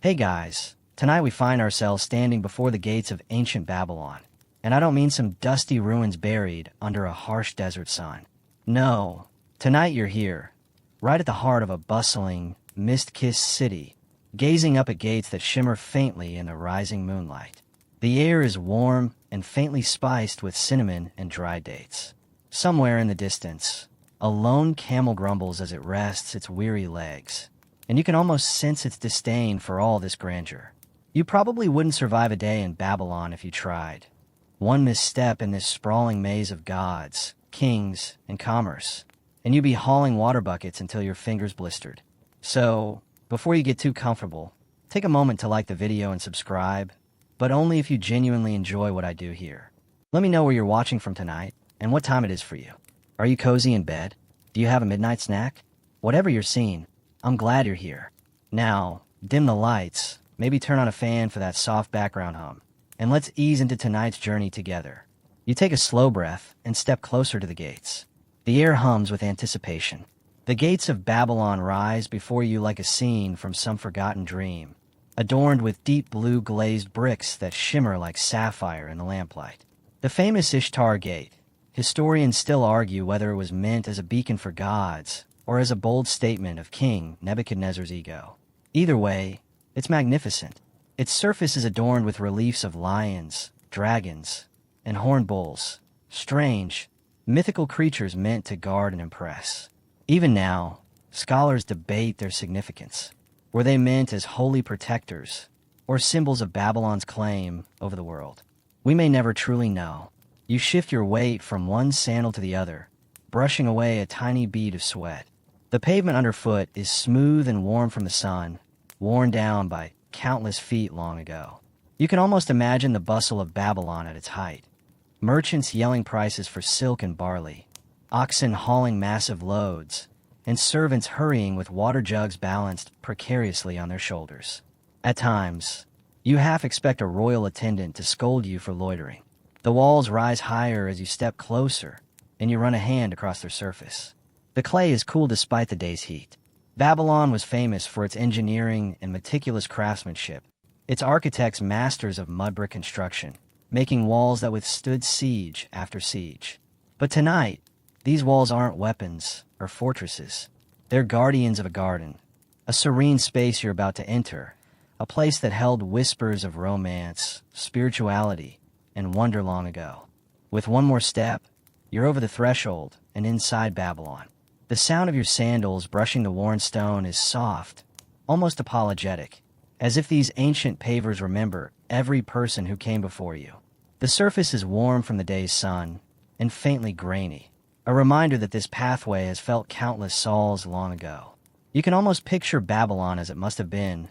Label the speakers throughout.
Speaker 1: Hey guys, tonight we find ourselves standing before the gates of ancient Babylon. And I don't mean some dusty ruins buried under a harsh desert sun. No, tonight you're here, right at the heart of a bustling, mist-kissed city, gazing up at gates that shimmer faintly in the rising moonlight. The air is warm and faintly spiced with cinnamon and dry dates. Somewhere in the distance, a lone camel grumbles as it rests its weary legs, and you can almost sense its disdain for all this grandeur. You probably wouldn't survive a day in Babylon if you tried. One misstep in this sprawling maze of gods, kings, and commerce, and you'd be hauling water buckets until your fingers blistered. So, before you get too comfortable, take a moment to like the video and subscribe, but only if you genuinely enjoy what I do here. Let me know where you're watching from tonight, and what time it is for you. Are you cozy in bed? Do you have a midnight snack? Whatever you're seeing, I'm glad you're here. Now, dim the lights, maybe turn on a fan for that soft background hum, and let's ease into tonight's journey together. You take a slow breath and step closer to the gates. The air hums with anticipation. The gates of Babylon rise before you like a scene from some forgotten dream, adorned with deep blue glazed bricks that shimmer like sapphire in the lamplight. The famous Ishtar Gate. Historians still argue whether it was meant as a beacon for gods or as a bold statement of King Nebuchadnezzar's ego. Either way, it's magnificent. Its surface is adorned with reliefs of lions, dragons, and horned bulls, strange, mythical creatures meant to guard and impress. Even now, scholars debate their significance. Were they meant as holy protectors or symbols of Babylon's claim over the world? We may never truly know. You shift your weight from one sandal to the other, brushing away a tiny bead of sweat. The pavement underfoot is smooth and warm from the sun, worn down by countless feet long ago. You can almost imagine the bustle of Babylon at its height. Merchants yelling prices for silk and barley, oxen hauling massive loads, and servants hurrying with water jugs balanced precariously on their shoulders. At times, you half expect a royal attendant to scold you for loitering. The walls rise higher as you step closer, and you run a hand across their surface. The clay is cool despite the day's heat. Babylon was famous for its engineering and meticulous craftsmanship, its architects masters of mud brick construction, making walls that withstood siege after siege. But tonight, these walls aren't weapons or fortresses. They're guardians of a garden, a serene space you're about to enter, a place that held whispers of romance, spirituality, and wonder long ago. With one more step, you're over the threshold and inside Babylon. The sound of your sandals brushing the worn stone is soft, almost apologetic, as if these ancient pavers remember every person who came before you. The surface is warm from the day's sun and faintly grainy, a reminder that this pathway has felt countless sols long ago. You can almost picture Babylon as it must have been,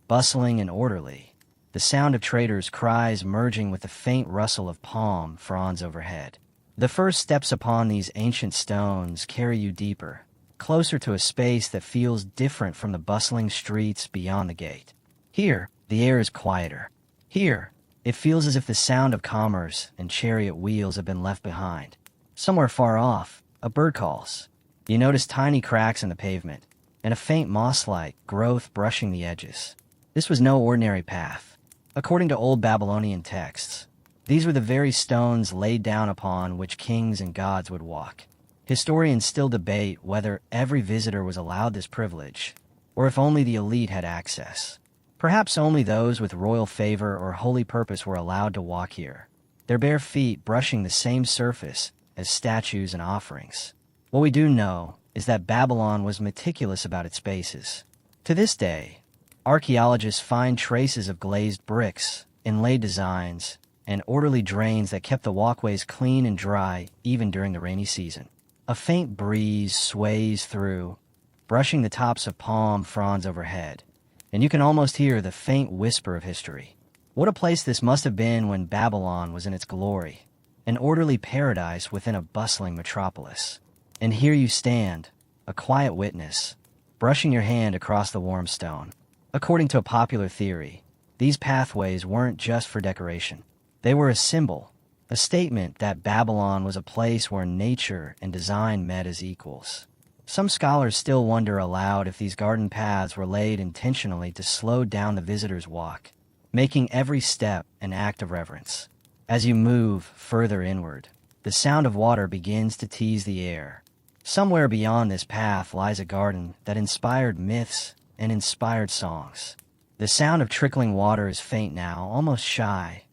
Speaker 1: bustling and orderly, the sound of traders' cries merging with the faint rustle of palm fronds overhead. The first steps upon these ancient stones carry you deeper, closer to a space that feels different from the bustling streets beyond the gate. Here, the air is quieter. Here, it feels as if the sound of commerce and chariot wheels have been left behind. Somewhere far off, a bird calls. You notice tiny cracks in the pavement, and a faint moss-like growth brushing the edges. This was no ordinary path. According to old Babylonian texts, these were the very stones laid down upon which kings and gods would walk. Historians still debate whether every visitor was allowed this privilege, or if only the elite had access. Perhaps only those with royal favor or holy purpose were allowed to walk here, their bare feet brushing the same surface as statues and offerings. What we do know is that Babylon was meticulous about its spaces. To this day, archaeologists find traces of glazed bricks, inlaid designs, and orderly drains that kept the walkways clean and dry even during the rainy season. A faint breeze sways through, brushing the tops of palm fronds overhead, and you can almost hear the faint whisper of history. What a place this must have been when Babylon was in its glory, an orderly paradise within a bustling metropolis. And here you stand, a quiet witness, brushing your hand across the warm stone. According to a popular theory, these pathways weren't just for decoration. They were a symbol, a statement that Babylon was a place where nature and design met as equals. Some scholars still wonder aloud if these garden paths were laid intentionally to slow down the visitor's walk, making every step an act of reverence. As you move further inward, the sound of water begins to tease the air. Somewhere beyond this path lies a garden that inspired myths and inspired songs. The sound of trickling water is faint now, almost shy,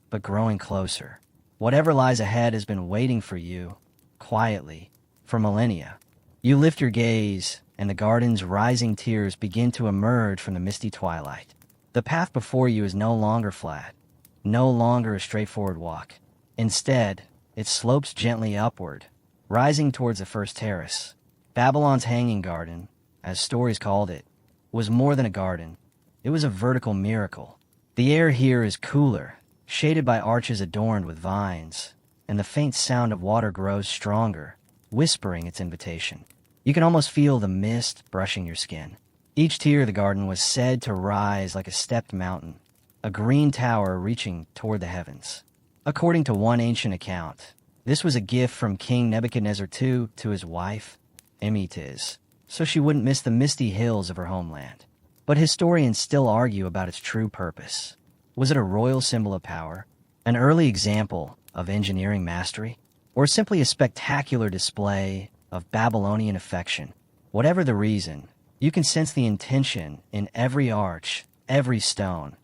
Speaker 1: but growing closer. Whatever lies ahead has been waiting for you, quietly, for millennia. You lift your gaze, and the garden's rising tiers begin to emerge from the misty twilight. The path before you is no longer flat, no longer a straightforward walk. Instead, it slopes gently upward, rising towards the first terrace. Babylon's hanging garden, as stories called it, was more than a garden. It was a vertical miracle. The air here is cooler, shaded by arches adorned with vines, and the faint sound of water grows stronger, whispering its invitation. You can almost feel the mist brushing your skin. Each tier of the garden was said to rise like a stepped mountain, a green tower reaching toward the heavens. According to one ancient account, this was a gift from King Nebuchadnezzar II to his wife, Emetiz, so she wouldn't miss the misty hills of her homeland. But historians still argue about its true purpose. Was it a royal symbol of power, an early example of engineering mastery, or simply a spectacular display of Babylonian affection? Whatever the reason, you can sense the intention in every arch, every stone,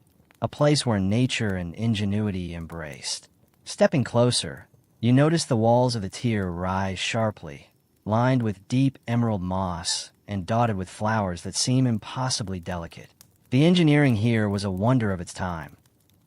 Speaker 1: a place where nature and ingenuity embraced. Stepping closer, you notice the walls of the tier rise sharply, lined with deep emerald moss and dotted with flowers that seem impossibly delicate. The engineering here was a wonder of its time,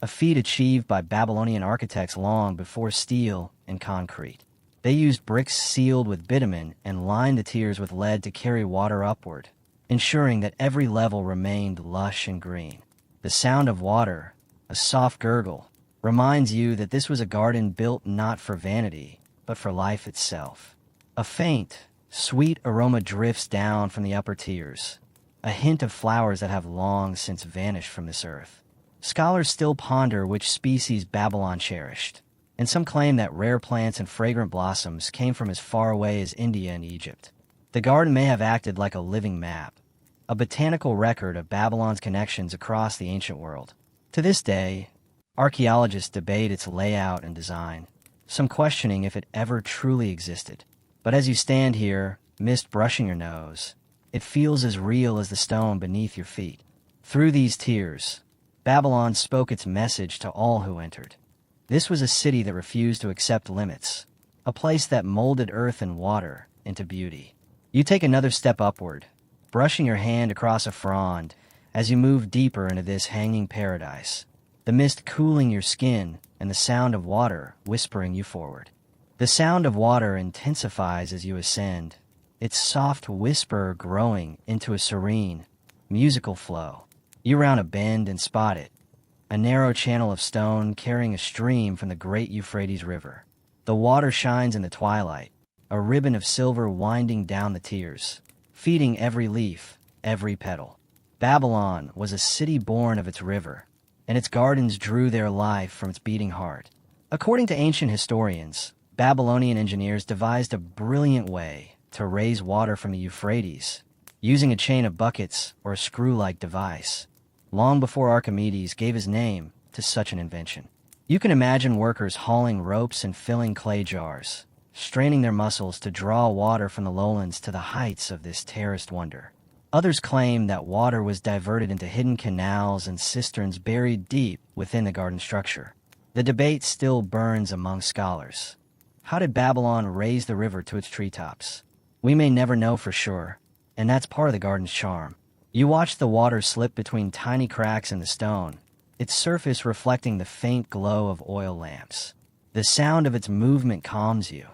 Speaker 1: a feat achieved by Babylonian architects long before steel and concrete. They used bricks sealed with bitumen and lined the tiers with lead to carry water upward, ensuring that every level remained lush and green. The sound of water, a soft gurgle, reminds you that this was a garden built not for vanity, but for life itself. A faint, sweet aroma drifts down from the upper tiers, a hint of flowers that have long since vanished from this earth. Scholars still ponder which species Babylon cherished, and some claim that rare plants and fragrant blossoms came from as far away as India and Egypt. The garden may have acted like a living map, a botanical record of Babylon's connections across the ancient world. To this day, archaeologists debate its layout and design, some questioning if it ever truly existed. But as you stand here, mist brushing your nose, it feels as real as the stone beneath your feet. Through these tiers, Babylon spoke its message to all who entered. This was a city that refused to accept limits, a place that molded earth and water into beauty. You take another step upward, brushing your hand across a frond as you move deeper into this hanging paradise, the mist cooling your skin and the sound of water whispering you forward. The sound of water intensifies as you ascend, its soft whisper growing into a serene, musical flow. You round a bend and spot it, a narrow channel of stone carrying a stream from the great Euphrates River. The water shines in the twilight, a ribbon of silver winding down the tiers, feeding every leaf, every petal. Babylon was a city born of its river, and its gardens drew their life from its beating heart. According to ancient historians, Babylonian engineers devised a brilliant way to raise water from the Euphrates, using a chain of buckets or a screw-like device, long before Archimedes gave his name to such an invention. You can imagine workers hauling ropes and filling clay jars, straining their muscles to draw water from the lowlands to the heights of this terraced wonder. Others claim that water was diverted into hidden canals and cisterns buried deep within the garden structure. The debate still burns among scholars. How did Babylon raise the river to its treetops? We may never know for sure, and that's part of the garden's charm. You watch the water slip between tiny cracks in the stone, its surface reflecting the faint glow of oil lamps. The sound of its movement calms you,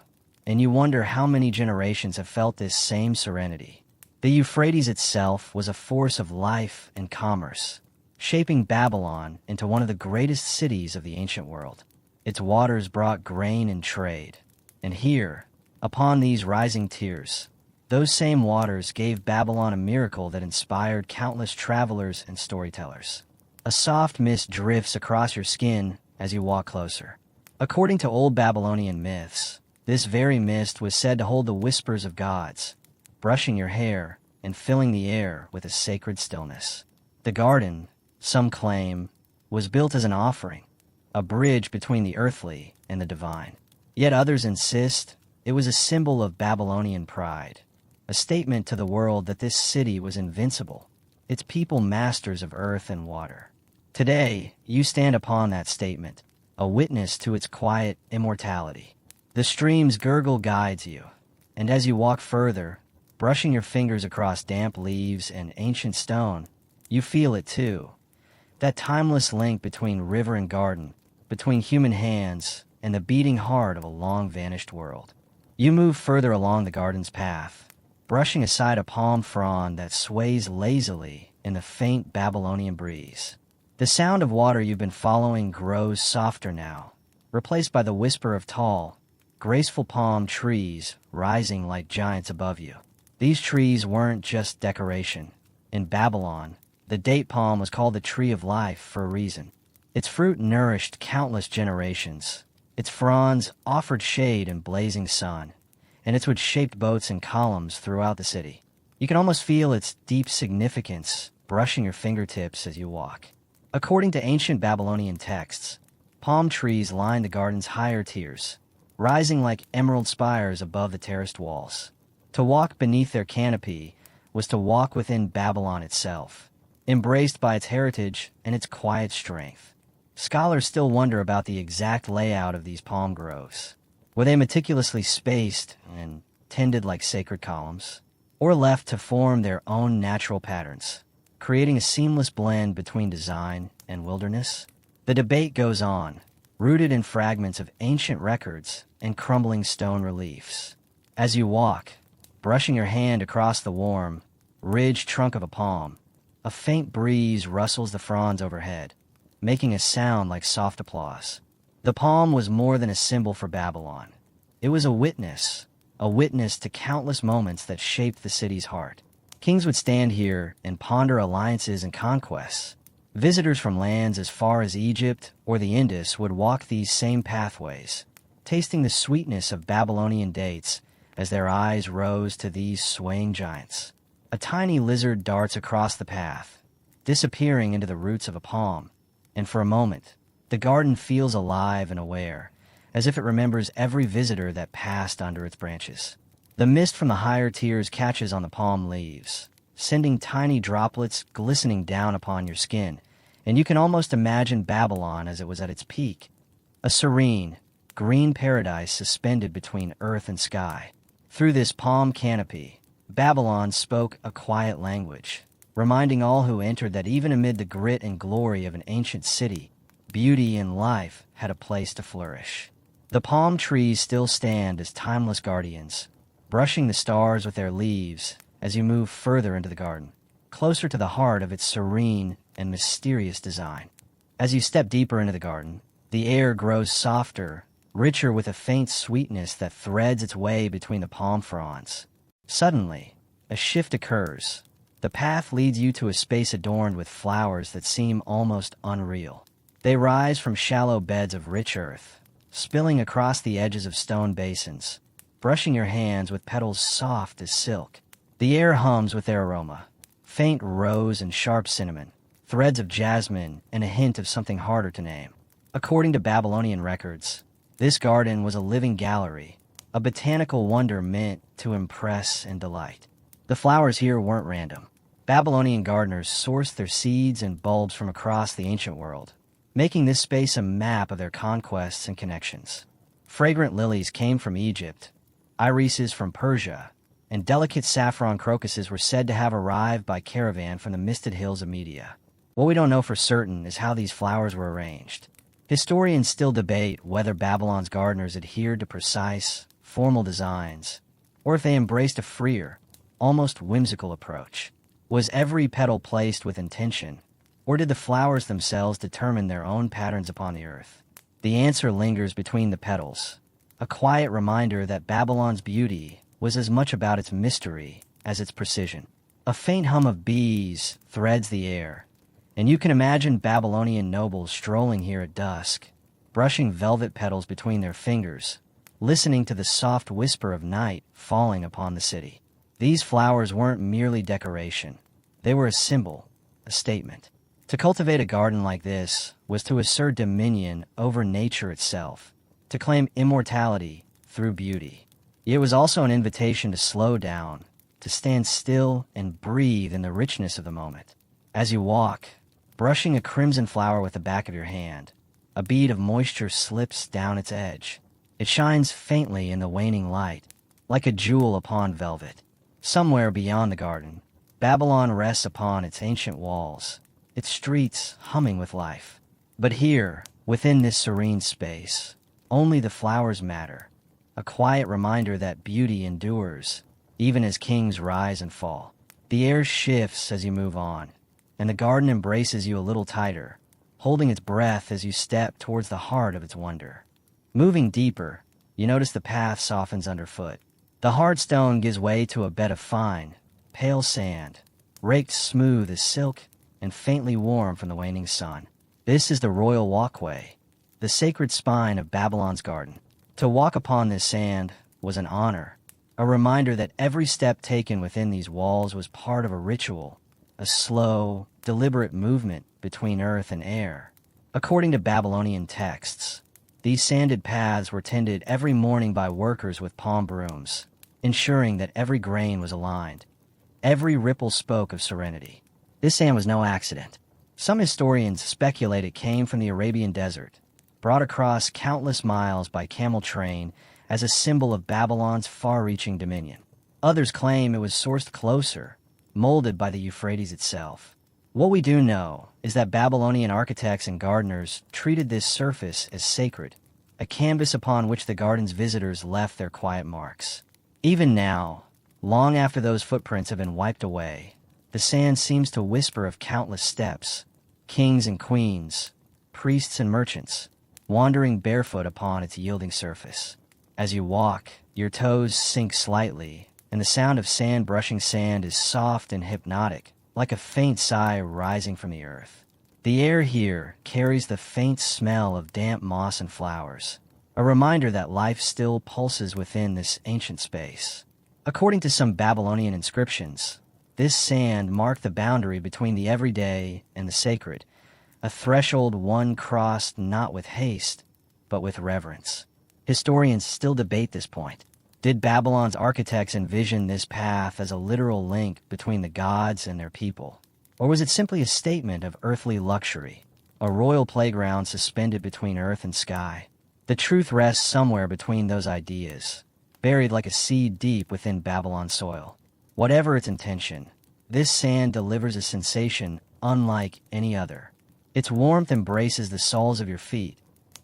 Speaker 1: and you wonder how many generations have felt this same serenity. The Euphrates itself was a force of life and commerce, shaping Babylon into one of the greatest cities of the ancient world. Its waters brought grain and trade, and here, upon these rising tiers, those same waters gave Babylon a miracle that inspired countless travelers and storytellers. A soft mist drifts across your skin as you walk closer. According to old Babylonian myths, this very mist was said to hold the whispers of gods, brushing your hair and filling the air with a sacred stillness. The garden, some claim, was built as an offering, a bridge between the earthly and the divine. Yet others insist it was a symbol of Babylonian pride, a statement to the world that this city was invincible, its people masters of earth and water. Today, you stand upon that statement, a witness to its quiet immortality. The stream's gurgle guides you, and as you walk further, brushing your fingers across damp leaves and ancient stone, you feel it too. That timeless link between river and garden, between human hands and the beating heart of a long-vanished world. You move further along the garden's path, brushing aside a palm frond that sways lazily in the faint Babylonian breeze. The sound of water you've been following grows softer now, replaced by the whisper of tall, graceful palm trees rising like giants above you. These trees weren't just decoration. In Babylon, the date palm was called the tree of life for a reason. Its fruit nourished countless generations. Its fronds offered shade in blazing sun, and its wood shaped boats and columns throughout the city. You can almost feel its deep significance brushing your fingertips as you walk. According to ancient Babylonian texts, palm trees lined the garden's higher tiers, rising like emerald spires above the terraced walls. To walk beneath their canopy was to walk within Babylon itself, embraced by its heritage and its quiet strength. Scholars still wonder about the exact layout of these palm groves. Were they meticulously spaced and tended like sacred columns, or left to form their own natural patterns, creating a seamless blend between design and wilderness? The debate goes on, rooted in fragments of ancient records and crumbling stone reliefs. As you walk, brushing your hand across the warm, ridged trunk of a palm, a faint breeze rustles the fronds overhead, making a sound like soft applause. The palm was more than a symbol for Babylon. It was a witness to countless moments that shaped the city's heart. Kings would stand here and ponder alliances and conquests. Visitors from lands as far as Egypt or the Indus would walk these same pathways, tasting the sweetness of Babylonian dates as their eyes rose to these swaying giants. A tiny lizard darts across the path, disappearing into the roots of a palm, and for a moment, the garden feels alive and aware, as if it remembers every visitor that passed under its branches. The mist from the higher tiers catches on the palm leaves, sending tiny droplets glistening down upon your skin, and you can almost imagine Babylon as it was at its peak, a serene, green paradise suspended between earth and sky. Through this palm canopy, Babylon spoke a quiet language, reminding all who entered that even amid the grit and glory of an ancient city, beauty and life had a place to flourish. The palm trees still stand as timeless guardians, brushing the stars with their leaves as you move further into the garden, closer to the heart of its serene and mysterious design. As you step deeper into the garden, the air grows softer, richer with a faint sweetness that threads its way between the palm fronds. Suddenly, a shift occurs. The path leads you to a space adorned with flowers that seem almost unreal. They rise from shallow beds of rich earth, spilling across the edges of stone basins, brushing your hands with petals soft as silk. The air hums with their aroma, faint rose and sharp cinnamon, threads of jasmine and a hint of something harder to name. According to Babylonian records, this garden was a living gallery, a botanical wonder meant to impress and delight. The flowers here weren't random. Babylonian gardeners sourced their seeds and bulbs from across the ancient world, making this space a map of their conquests and connections. Fragrant lilies came from Egypt, irises from Persia, and delicate saffron crocuses were said to have arrived by caravan from the misted hills of Media. What we don't know for certain is how these flowers were arranged. Historians still debate whether Babylon's gardeners adhered to precise, formal designs, or if they embraced a freer, almost whimsical approach. Was every petal placed with intention, or did the flowers themselves determine their own patterns upon the earth? The answer lingers between the petals, a quiet reminder that Babylon's beauty was as much about its mystery as its precision. A faint hum of bees threads the air, and you can imagine Babylonian nobles strolling here at dusk, brushing velvet petals between their fingers, listening to the soft whisper of night falling upon the city. These flowers weren't merely decoration. They were a symbol, a statement. To cultivate a garden like this was to assert dominion over nature itself, to claim immortality through beauty. It was also an invitation to slow down, to stand still and breathe in the richness of the moment. As you walk, brushing a crimson flower with the back of your hand, a bead of moisture slips down its edge. It shines faintly in the waning light, like a jewel upon velvet. Somewhere beyond the garden, Babylon rests upon its ancient walls, its streets humming with life. But here, within this serene space, only the flowers matter, a quiet reminder that beauty endures, even as kings rise and fall. The air shifts as you move on, and the garden embraces you a little tighter, holding its breath as you step towards the heart of its wonder. Moving deeper, you notice the path softens underfoot. The hard stone gives way to a bed of fine, pale sand, raked smooth as silk and faintly warm from the waning sun. This is the royal walkway, the sacred spine of Babylon's garden. To walk upon this sand was an honor, a reminder that every step taken within these walls was part of a ritual, a slow, deliberate movement between earth and air. According to Babylonian texts, these sanded paths were tended every morning by workers with palm brooms, ensuring that every grain was aligned. Every ripple spoke of serenity. This sand was no accident. Some historians speculate it came from the Arabian desert, brought across countless miles by camel train as a symbol of Babylon's far-reaching dominion. Others claim it was sourced closer, molded by the Euphrates itself. What we do know is that Babylonian architects and gardeners treated this surface as sacred, a canvas upon which the garden's visitors left their quiet marks. Even now, long after those footprints have been wiped away, the sand seems to whisper of countless steps, kings and queens, priests and merchants, wandering barefoot upon its yielding surface. As you walk, your toes sink slightly, and the sound of sand brushing sand is soft and hypnotic, like a faint sigh rising from the earth. The air here carries the faint smell of damp moss and flowers, a reminder that life still pulses within this ancient space. According to some Babylonian inscriptions, this sand marked the boundary between the everyday and the sacred, a threshold one crossed not with haste, but with reverence. Historians still debate this point. Did Babylon's architects envision this path as a literal link between the gods and their people? Or was it simply a statement of earthly luxury, a royal playground suspended between earth and sky? The truth rests somewhere between those ideas, buried like a seed deep within Babylon's soil. Whatever its intention, this sand delivers a sensation unlike any other. Its warmth embraces the soles of your feet,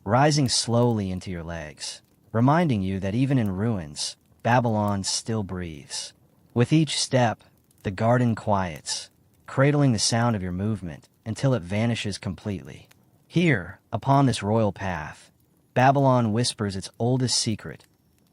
Speaker 1: rising slowly into your legs, reminding you that even in ruins, Babylon still breathes. With each step, the garden quiets, cradling the sound of your movement until it vanishes completely. Here, upon this royal path, Babylon whispers its oldest secret.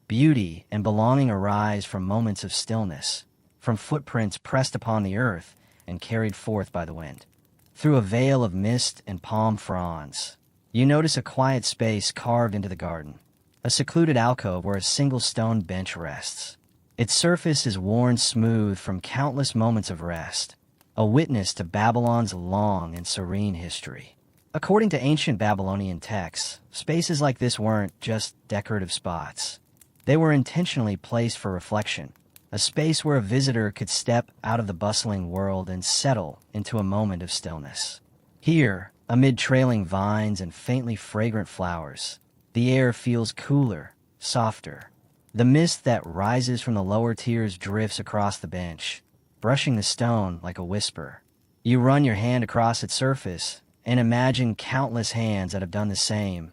Speaker 1: Beauty and belonging arise from moments of stillness, from footprints pressed upon the earth and carried forth by the wind. Through a veil of mist and palm fronds, you notice a quiet space carved into the garden, a secluded alcove where a single stone bench rests. Its surface is worn smooth from countless moments of rest, a witness to Babylon's long and serene history. According to ancient Babylonian texts, spaces like this weren't just decorative spots. They were intentionally placed for reflection, a space where a visitor could step out of the bustling world and settle into a moment of stillness. Here, amid trailing vines and faintly fragrant flowers, the air feels cooler, softer. The mist that rises from the lower tiers drifts across the bench, brushing the stone like a whisper. You run your hand across its surface and imagine countless hands that have done the same.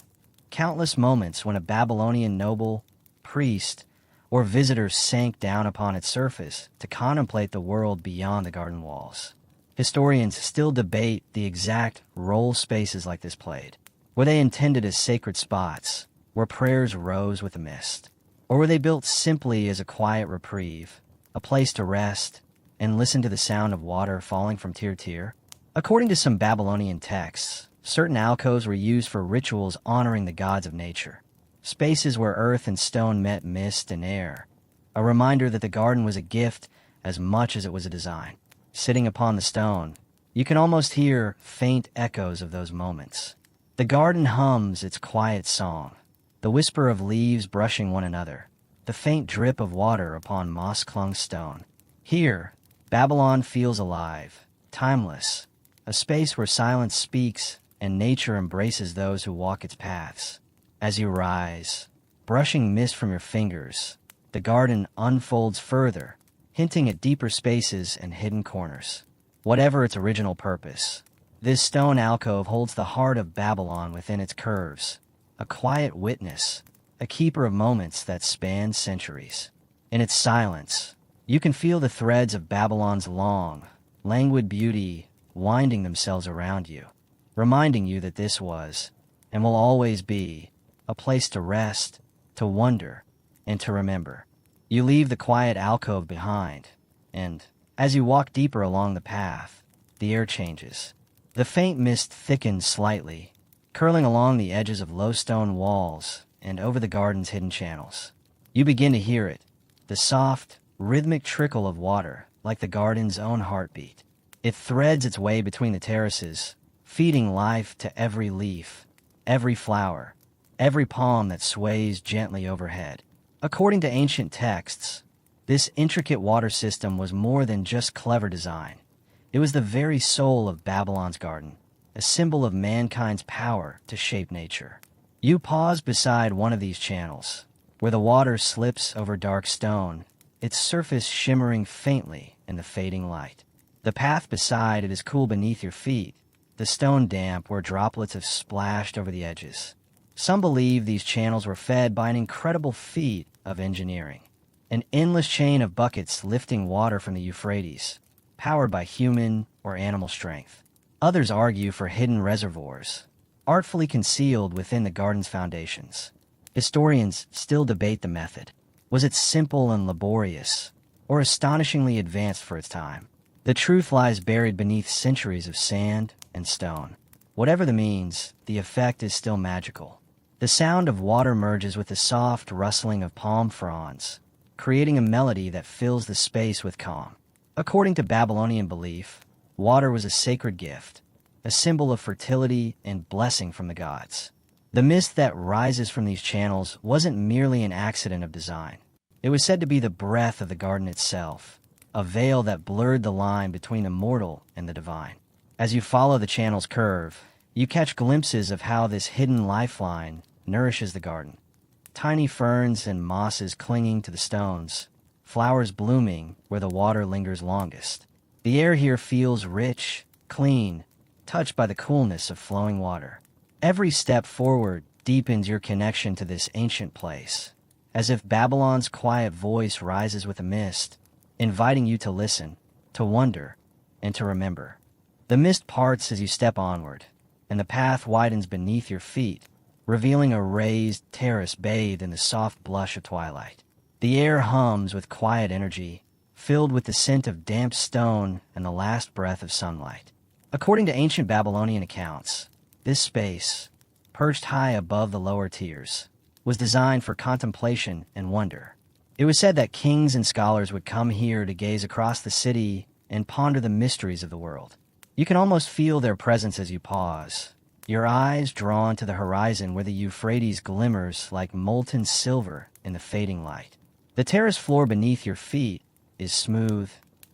Speaker 1: Countless moments when a Babylonian noble, priest, or visitor sank down upon its surface to contemplate the world beyond the garden walls. Historians still debate the exact role spaces like this played. Were they intended as sacred spots, where prayers rose with the mist? Or were they built simply as a quiet reprieve, a place to rest and listen to the sound of water falling from tier to tier? According to some Babylonian texts, certain alcoves were used for rituals honoring the gods of nature, spaces where earth and stone met mist and air, a reminder that the garden was a gift as much as it was a design. Sitting upon the stone, you can almost hear faint echoes of those moments. The garden hums its quiet song, the whisper of leaves brushing one another, the faint drip of water upon moss-clung stone. Here, Babylon feels alive, timeless, a space where silence speaks and nature embraces those who walk its paths. As you rise, brushing mist from your fingers, the garden unfolds further, hinting at deeper spaces and hidden corners. Whatever its original purpose, this stone alcove holds the heart of Babylon within its curves, a quiet witness, a keeper of moments that span centuries. In its silence, you can feel the threads of Babylon's long, languid beauty winding themselves around you, reminding you that this was, and will always be, a place to rest, to wonder, and to remember. You leave the quiet alcove behind, and, as you walk deeper along the path, the air changes. The faint mist thickens slightly, curling along the edges of low stone walls and over the garden's hidden channels. You begin to hear it, the soft, rhythmic trickle of water, like the garden's own heartbeat. It threads its way between the terraces, feeding life to every leaf, every flower, every palm that sways gently overhead. According to ancient texts, this intricate water system was more than just clever design. It was the very soul of Babylon's garden, a symbol of mankind's power to shape nature. You pause beside one of these channels, where the water slips over dark stone, its surface shimmering faintly in the fading light. The path beside it is cool beneath your feet, the stone damp where droplets have splashed over the edges. Some believe these channels were fed by an incredible feat of engineering, an endless chain of buckets lifting water from the Euphrates, powered by human or animal strength. Others argue for hidden reservoirs, artfully concealed within the garden's foundations. Historians still debate the method. Was it simple and laborious, or astonishingly advanced for its time? The truth lies buried beneath centuries of sand and stone. Whatever the means, the effect is still magical. The sound of water merges with the soft rustling of palm fronds, creating a melody that fills the space with calm. According to Babylonian belief, water was a sacred gift, a symbol of fertility and blessing from the gods. The mist that rises from these channels wasn't merely an accident of design. It was said to be the breath of the garden itself, a veil that blurred the line between the mortal and the divine. As you follow the channel's curve, you catch glimpses of how this hidden lifeline nourishes the garden. Tiny ferns and mosses clinging to the stones, flowers blooming where the water lingers longest. The air here feels rich, clean, touched by the coolness of flowing water. Every step forward deepens your connection to this ancient place, as if Babylon's quiet voice rises with the mist, inviting you to listen, to wonder, and to remember. The mist parts as you step onward, and the path widens beneath your feet, revealing a raised terrace bathed in the soft blush of twilight. The air hums with quiet energy, filled with the scent of damp stone and the last breath of sunlight. According to ancient Babylonian accounts, this space, perched high above the lower tiers, was designed for contemplation and wonder. It was said that kings and scholars would come here to gaze across the city and ponder the mysteries of the world. You can almost feel their presence as you pause, your eyes drawn to the horizon where the Euphrates glimmers like molten silver in the fading light. The terrace floor beneath your feet is smooth,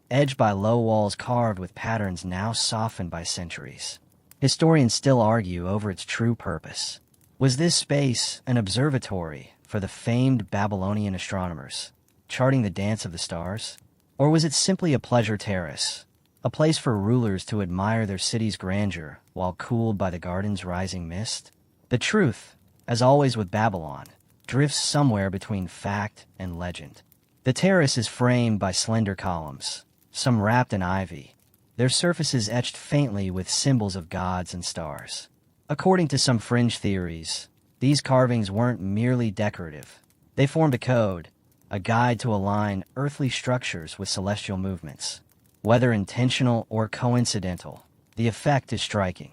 Speaker 1: edged by low walls carved with patterns now softened by centuries. Historians still argue over its true purpose. Was this space an observatory for the famed Babylonian astronomers, charting the dance of the stars? Or was it simply a pleasure terrace, a place for rulers to admire their city's grandeur while cooled by the garden's rising mist? The truth, as always with Babylon, drifts somewhere between fact and legend. The terrace is framed by slender columns, some wrapped in ivy, their surfaces etched faintly with symbols of gods and stars. According to some fringe theories, these carvings weren't merely decorative. They formed a code, a guide to align earthly structures with celestial movements. Whether intentional or coincidental, the effect is striking.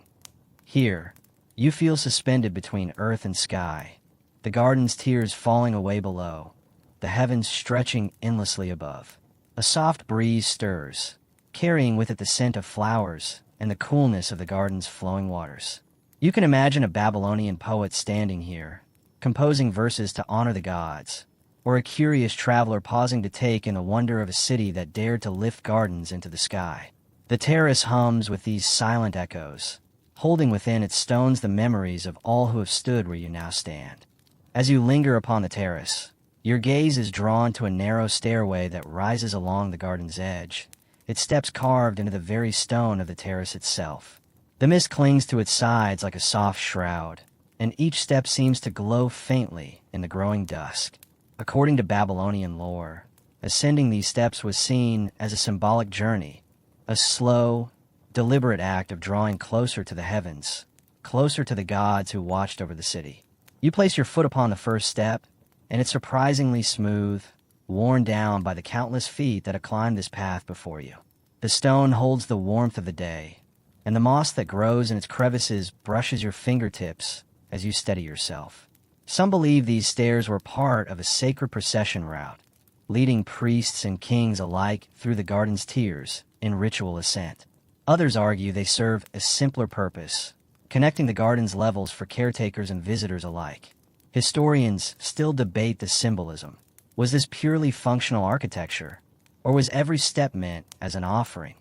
Speaker 1: Here, you feel suspended between earth and sky, the garden's tiers falling away below, the heavens stretching endlessly above. A soft breeze stirs, carrying with it the scent of flowers and the coolness of the garden's flowing waters. You can imagine a Babylonian poet standing here, composing verses to honor the gods, or a curious traveler pausing to take in the wonder of a city that dared to lift gardens into the sky. The terrace hums with these silent echoes, holding within its stones the memories of all who have stood where you now stand. As you linger upon the terrace, your gaze is drawn to a narrow stairway that rises along the garden's edge, its steps carved into the very stone of the terrace itself. The mist clings to its sides like a soft shroud, and each step seems to glow faintly in the growing dusk. According to Babylonian lore, ascending these steps was seen as a symbolic journey, a slow, deliberate act of drawing closer to the heavens, closer to the gods who watched over the city. You place your foot upon the first step, and it's surprisingly smooth, worn down by the countless feet that have climbed this path before you. The stone holds the warmth of the day, and the moss that grows in its crevices brushes your fingertips as you steady yourself. Some believe these stairs were part of a sacred procession route, leading priests and kings alike through the garden's tiers in ritual ascent. Others argue they serve a simpler purpose, connecting the garden's levels for caretakers and visitors alike. Historians still debate the symbolism. Was this purely functional architecture, or was every step meant as an offering?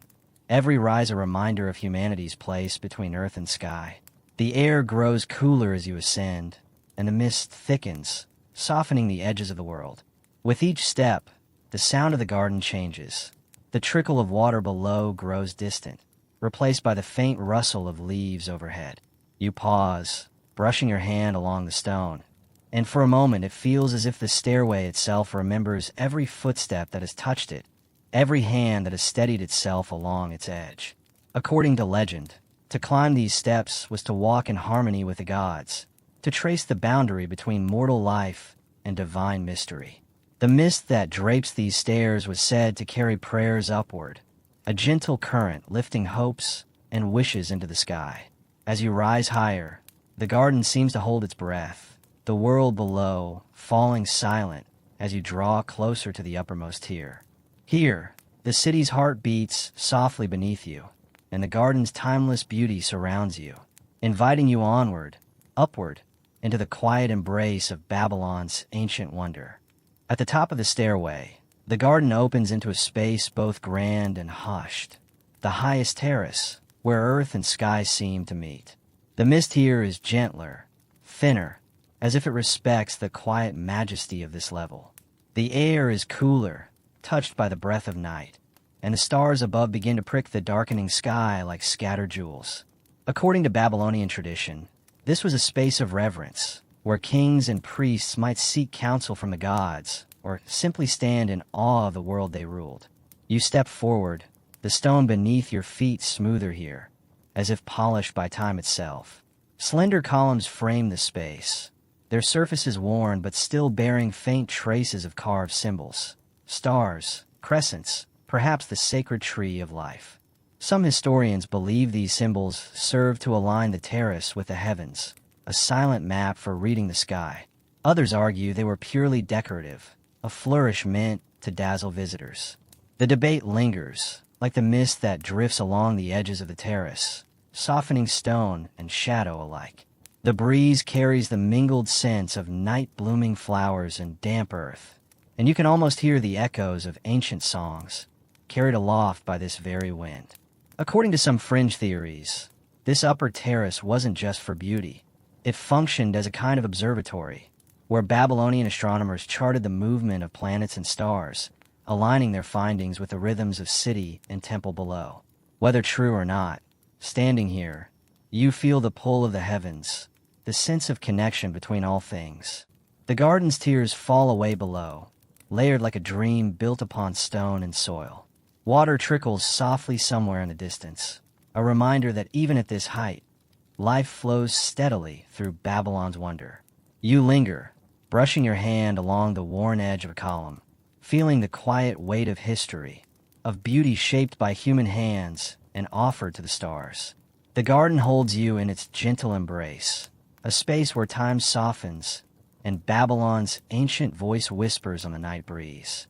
Speaker 1: Every rise a reminder of humanity's place between earth and sky. The air grows cooler as you ascend, and the mist thickens, softening the edges of the world. With each step, the sound of the garden changes. The trickle of water below grows distant, replaced by the faint rustle of leaves overhead. You pause, brushing your hand along the stone, and for a moment it feels as if the stairway itself remembers every footstep that has touched it, every hand that has steadied itself along its edge. According to legend, to climb these steps was to walk in harmony with the gods, to trace the boundary between mortal life and divine mystery. The mist that drapes these stairs was said to carry prayers upward, a gentle current lifting hopes and wishes into the sky. As you rise higher, the garden seems to hold its breath, the world below falling silent as you draw closer to the uppermost tier. Here, the city's heart beats softly beneath you, and the garden's timeless beauty surrounds you, inviting you onward, upward, into the quiet embrace of Babylon's ancient wonder. At the top of the stairway, the garden opens into a space both grand and hushed, the highest terrace, where earth and sky seem to meet. The mist here is gentler, thinner, as if it respects the quiet majesty of this level. The air is cooler, touched by the breath of night, and the stars above begin to prick the darkening sky like scattered jewels. According to Babylonian tradition, this was a space of reverence, where kings and priests might seek counsel from the gods, or simply stand in awe of the world they ruled. You step forward, the stone beneath your feet smoother here, as if polished by time itself. Slender columns frame the space, their surfaces worn but still bearing faint traces of carved symbols. Stars, crescents, perhaps the sacred tree of life. Some historians believe these symbols serve to align the terrace with the heavens, a silent map for reading the sky. Others argue they were purely decorative, a flourish meant to dazzle visitors. The debate lingers, like the mist that drifts along the edges of the terrace, softening stone and shadow alike. The breeze carries the mingled scents of night-blooming flowers and damp earth, and you can almost hear the echoes of ancient songs, carried aloft by this very wind. According to some fringe theories, this upper terrace wasn't just for beauty. It functioned as a kind of observatory, where Babylonian astronomers charted the movement of planets and stars, aligning their findings with the rhythms of city and temple below. Whether true or not, standing here, you feel the pull of the heavens, the sense of connection between all things. The garden's tiers fall away below, layered like a dream built upon stone and soil. Water trickles softly somewhere in the distance, a reminder that even at this height, life flows steadily through Babylon's wonder. You linger, brushing your hand along the worn edge of a column, feeling the quiet weight of history, of beauty shaped by human hands and offered to the stars. The garden holds you in its gentle embrace, a space where time softens and Babylon's ancient voice whispers on the night breeze.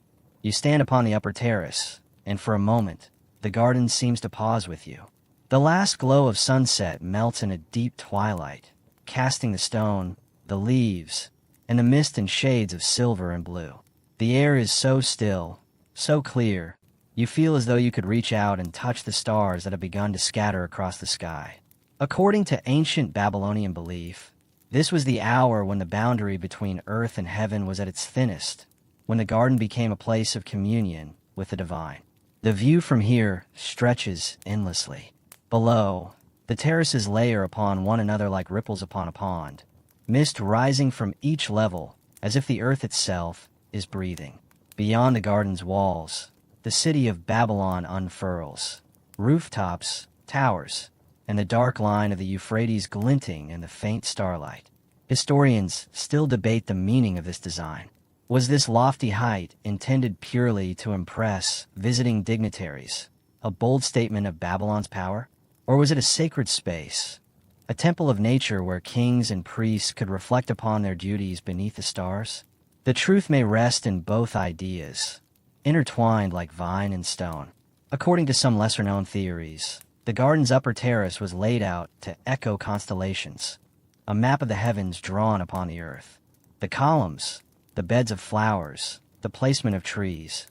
Speaker 1: You stand upon the upper terrace, and for a moment, the garden seems to pause with you. The last glow of sunset melts in a deep twilight, casting the stone, the leaves, and the mist in shades of silver and blue. The air is so still, so clear, you feel as though you could reach out and touch the stars that have begun to scatter across the sky. According to ancient Babylonian belief, this was the hour when the boundary between earth and heaven was at its thinnest, when the garden became a place of communion with the divine. The view from here stretches endlessly. Below, the terraces layer upon one another like ripples upon a pond, mist rising from each level as if the earth itself is breathing. Beyond the garden's walls, the city of Babylon unfurls, rooftops, towers, and the dark line of the Euphrates glinting in the faint starlight. Historians still debate the meaning of this design. Was this lofty height intended purely to impress visiting dignitaries, a bold statement of Babylon's power? Or was it a sacred space, a temple of nature where kings and priests could reflect upon their duties beneath the stars? The truth may rest in both ideas, intertwined like vine and stone. According to some lesser-known theories, the garden's upper terrace was laid out to echo constellations, a map of the heavens drawn upon the earth. The columns, the beds of flowers, the placement of trees,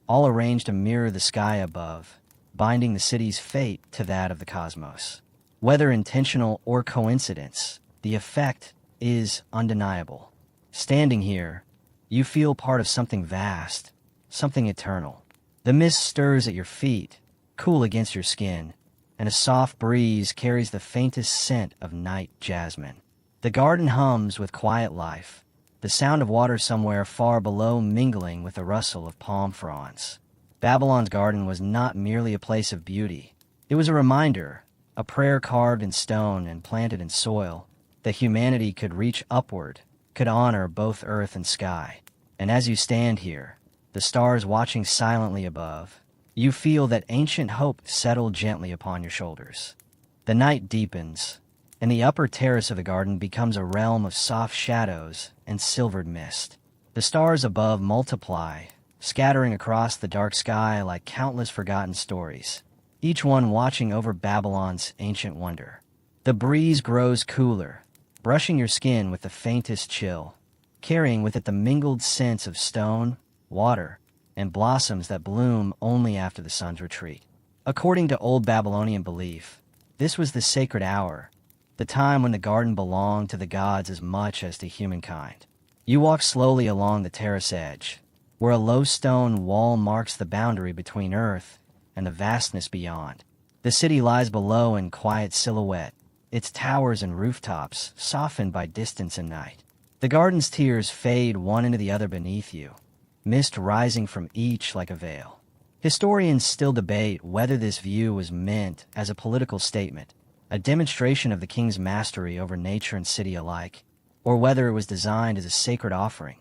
Speaker 1: all arranged to mirror the sky above, binding the city's fate to that of the cosmos. Whether intentional or coincidence, the effect is undeniable. Standing here, you feel part of something vast, something eternal. The mist stirs at your feet, cool against your skin, and a soft breeze carries the faintest scent of night jasmine. The garden hums with quiet life, the sound of water somewhere far below mingling with the rustle of palm fronds. Babylon's garden was not merely a place of beauty. It was a reminder, a prayer carved in stone and planted in soil, that humanity could reach upward, could honor both earth and sky. And as you stand here, the stars watching silently above, you feel that ancient hope settle gently upon your shoulders. The night deepens, and the upper terrace of the garden becomes a realm of soft shadows and silvered mist. The stars above multiply, scattering across the dark sky like countless forgotten stories, each one watching over Babylon's ancient wonder. The breeze grows cooler, brushing your skin with the faintest chill, carrying with it the mingled scents of stone, water, and blossoms that bloom only after the sun's retreat. According to old Babylonian belief, this was the sacred hour, the time when the garden belonged to the gods as much as to humankind. You walk slowly along the terrace edge, where a low stone wall marks the boundary between earth and the vastness beyond. The city lies below in quiet silhouette, its towers and rooftops softened by distance and night. The garden's tiers fade one into the other beneath you, mist rising from each like a veil. Historians still debate whether this view was meant as a political statement, a demonstration of the king's mastery over nature and city alike, or whether it was designed as a sacred offering,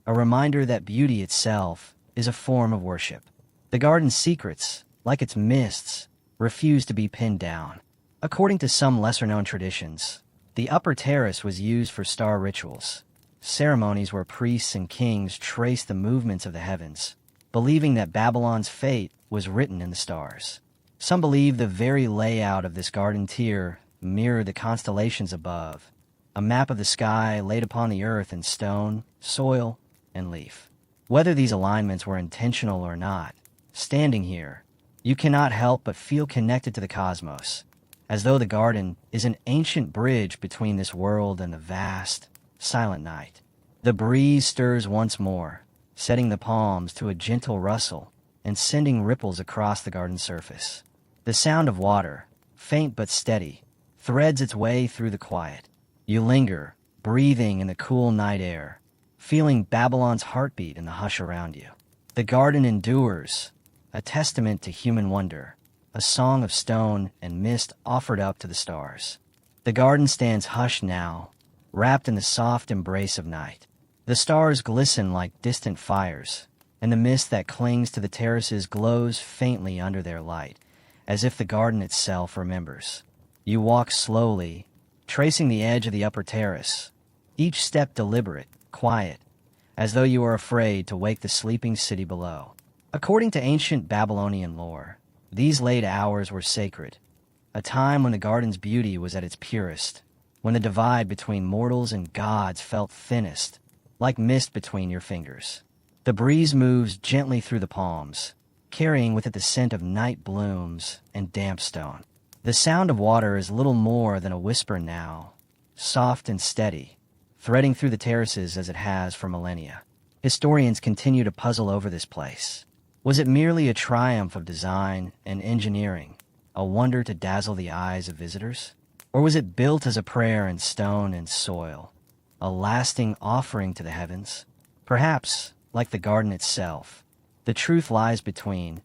Speaker 1: a reminder that beauty itself is a form of worship. The garden's secrets, like its mists, refuse to be pinned down. According to some lesser-known traditions, the upper terrace was used for star rituals, ceremonies where priests and kings traced the movements of the heavens, believing that Babylon's fate was written in the stars. Some believe the very layout of this garden tier mirrored the constellations above, a map of the sky laid upon the earth in stone, soil, and leaf. Whether these alignments were intentional or not, standing here, you cannot help but feel connected to the cosmos, as though the garden is an ancient bridge between this world and the vast, silent night. The breeze stirs once more, setting the palms to a gentle rustle and sending ripples across the garden surface. The sound of water, faint but steady, threads its way through the quiet. You linger, breathing in the cool night air, feeling Babylon's heartbeat in the hush around you. The garden endures, a testament to human wonder, a song of stone and mist offered up to the stars. The garden stands hushed now, wrapped in the soft embrace of night. The stars glisten like distant fires, and the mist that clings to the terraces glows faintly under their light, as if the garden itself remembers. You walk slowly, tracing the edge of the upper terrace, each step deliberate, quiet, as though you are afraid to wake the sleeping city below. According to ancient Babylonian lore, these late hours were sacred, a time when the garden's beauty was at its purest, when the divide between mortals and gods felt thinnest, like mist between your fingers. The breeze moves gently through the palms, carrying with it the scent of night blooms and damp stone. The sound of water is little more than a whisper now, soft and steady, threading through the terraces as it has for millennia. Historians continue to puzzle over this place. Was it merely a triumph of design and engineering, a wonder to dazzle the eyes of visitors? Or was it built as a prayer in stone and soil, a lasting offering to the heavens? Perhaps, like the garden itself, the truth lies between,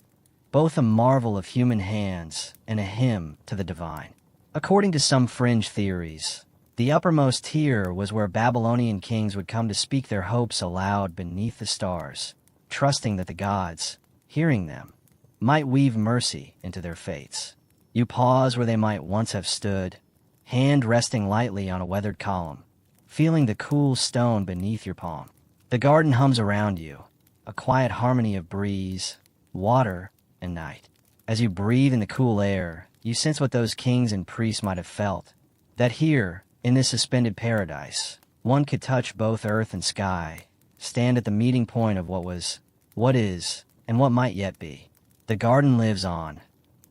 Speaker 1: both a marvel of human hands and a hymn to the divine. According to some fringe theories, the uppermost tier was where Babylonian kings would come to speak their hopes aloud beneath the stars, trusting that the gods, hearing them, might weave mercy into their fates. You pause where they might once have stood, hand resting lightly on a weathered column, feeling the cool stone beneath your palm. The garden hums around you, a quiet harmony of breeze, water, and night. As you breathe in the cool air, you sense what those kings and priests might have felt, that here, in this suspended paradise, one could touch both earth and sky, stand at the meeting point of what was, what is, and what might yet be. The garden lives on,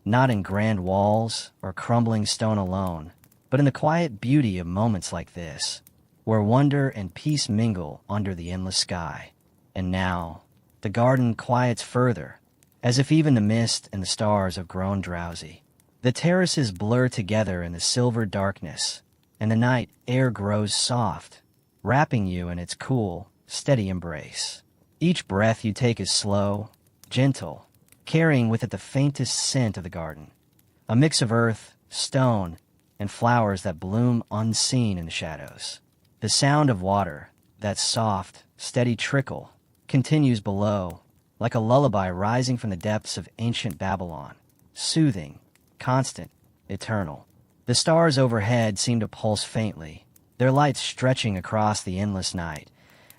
Speaker 1: not in grand walls or crumbling stone alone, but in the quiet beauty of moments like this, where wonder and peace mingle under the endless sky. And now, the garden quiets further, as if even the mist and the stars have grown drowsy. The terraces blur together in the silver darkness, and the night air grows soft, wrapping you in its cool, steady embrace. Each breath you take is slow, gentle, carrying with it the faintest scent of the garden, a mix of earth, stone, and flowers that bloom unseen in the shadows. The sound of water, that soft, steady trickle, continues below, like a lullaby rising from the depths of ancient Babylon, soothing, constant, eternal. The stars overhead seem to pulse faintly, their lights stretching across the endless night,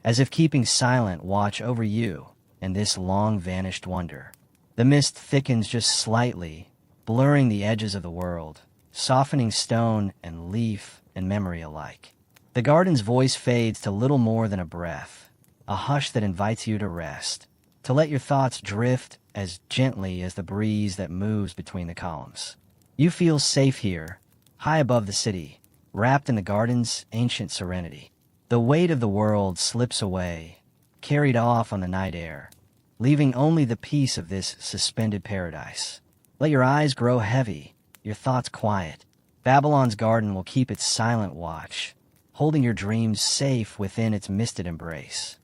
Speaker 1: as if keeping silent watch over you and this long-vanished wonder. The mist thickens just slightly, blurring the edges of the world, softening stone and leaf and memory alike. The garden's voice fades to little more than a breath, a hush that invites you to rest, to let your thoughts drift as gently as the breeze that moves between the columns. You feel safe here, high above the city, wrapped in the garden's ancient serenity. The weight of the world slips away, carried off on the night air, leaving only the peace of this suspended paradise. Let your eyes grow heavy, your thoughts quiet. Babylon's garden will keep its silent watch, holding your dreams safe within its misted embrace.